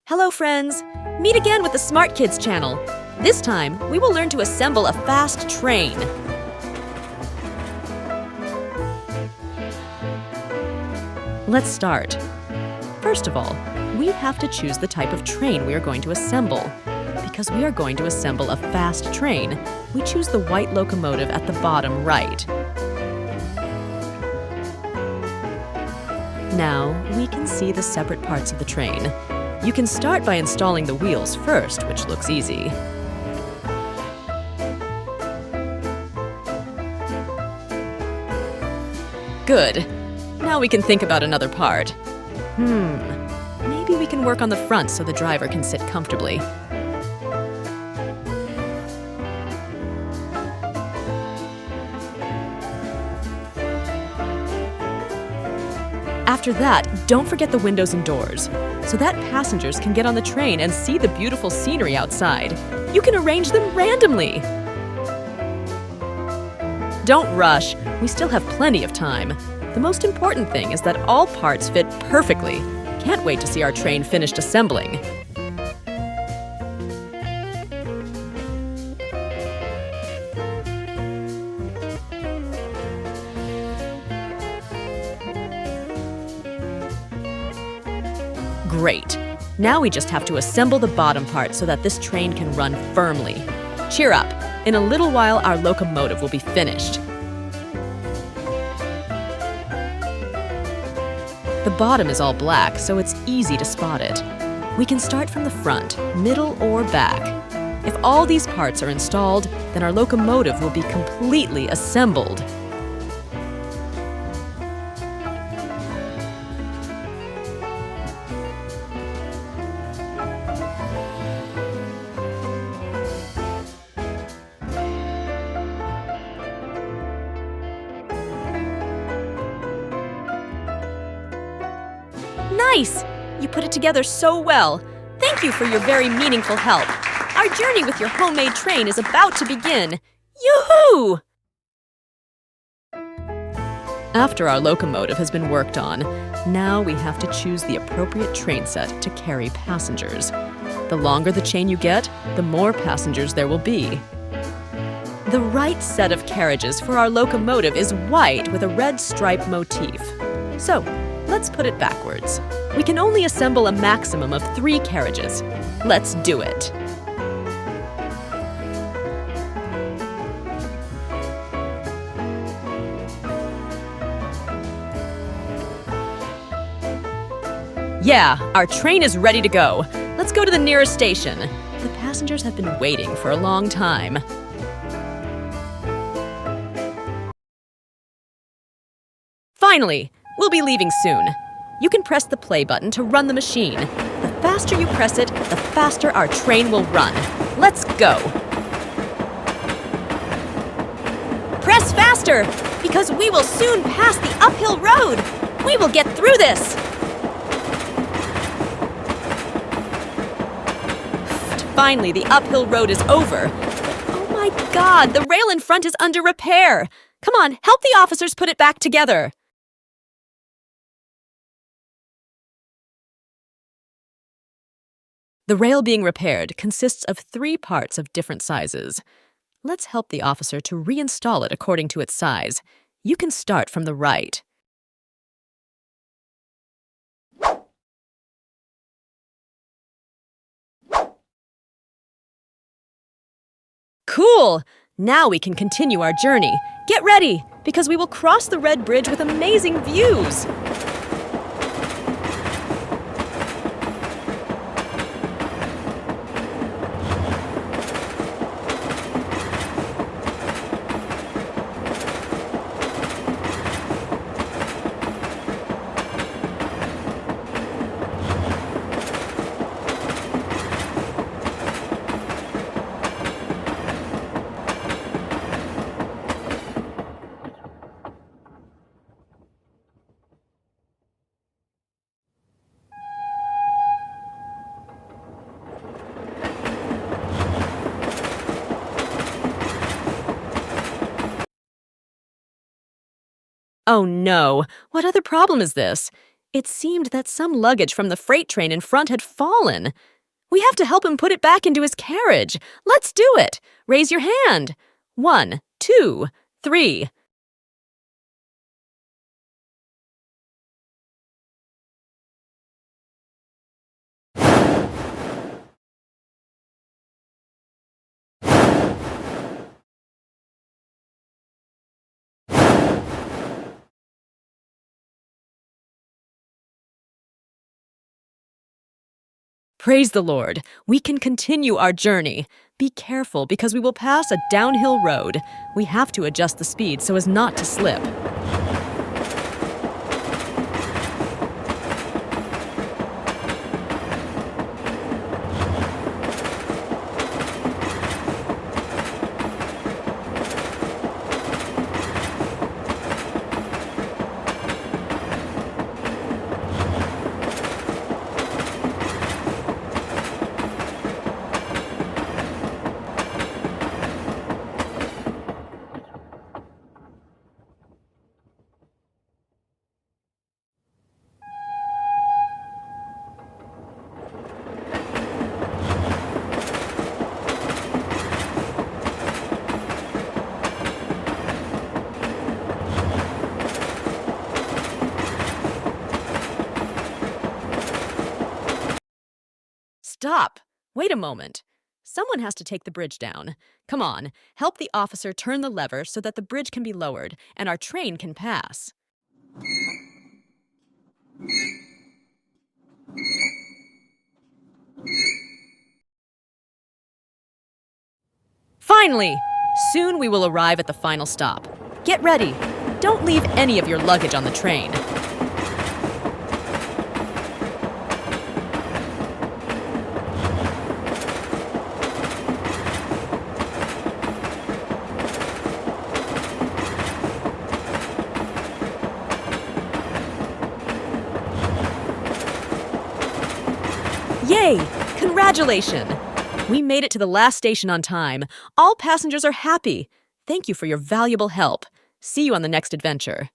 Hello friends! Meet again with the Smart Kids channel. This time, we will learn to assemble a fast train. Let's start. First of all, we have to choose the type of train we are going to assemble. Because we are going to assemble a fast train, we choose the white locomotive at the bottom right. Now, we can see the separate parts of the train. You can start by installing the wheels first, which looks easy. Good. Now we can think about another part. Maybe we can work on the front so the driver can sit comfortably. After that, don't forget the windows and doors, so that passengers can get on the train and see the beautiful scenery outside. You can arrange them randomly. Don't rush, we still have plenty of time. The most important thing is that all parts fit perfectly. Can't wait to see our train finished assembling. Great! Now we just have to assemble the bottom part so that this train can run firmly. Cheer up! In a little while, our locomotive will be finished. The bottom is all black, so it's easy to spot it. We can start from the front, middle, or back. If all these parts are installed, then our locomotive will be completely assembled. Nice! You put it together so well. Thank you for your very meaningful help. Our journey with your homemade train is about to begin. Yoo-hoo! After our locomotive has been worked on, now we have to choose the appropriate train set to carry passengers. The longer the chain you get, the more passengers there will be. The right set of carriages for our locomotive is white with a red stripe motif. So, let's put it backwards. We can only assemble a maximum of 3 carriages. Let's do it. Yeah, our train is ready to go. Let's go to the nearest station. The passengers have been waiting for a long time. Finally! We'll be leaving soon. You can press the play button to run the machine. The faster you press it, the faster our train will run. Let's go! Press faster, because we will soon pass the uphill road. We will get through this. Finally, the uphill road is over. Oh my God, the rail in front is under repair. Come on, help the officers put it back together. The rail being repaired consists of 3 parts of different sizes. Let's help the officer to reinstall it according to its size. You can start from the right. Cool! Now we can continue our journey. Get ready, because we will cross the red bridge with amazing views. Oh no! What other problem is this? It seemed that some luggage from the freight train in front had fallen. We have to help him put it back into his carriage. Let's do it. Raise your hand. 1, 2, 3. Praise the Lord. We can continue our journey. Be careful because we will pass a downhill road. We have to adjust the speed so as not to slip. Stop! Wait a moment. Someone has to take the bridge down. Come on, help the officer turn the lever so that the bridge can be lowered and our train can pass. Finally! Soon we will arrive at the final stop. Get ready. Don't leave any of your luggage on the train. Yay! Congratulations! We made it to the last station on time. All passengers are happy. Thank you for your valuable help. See you on the next adventure.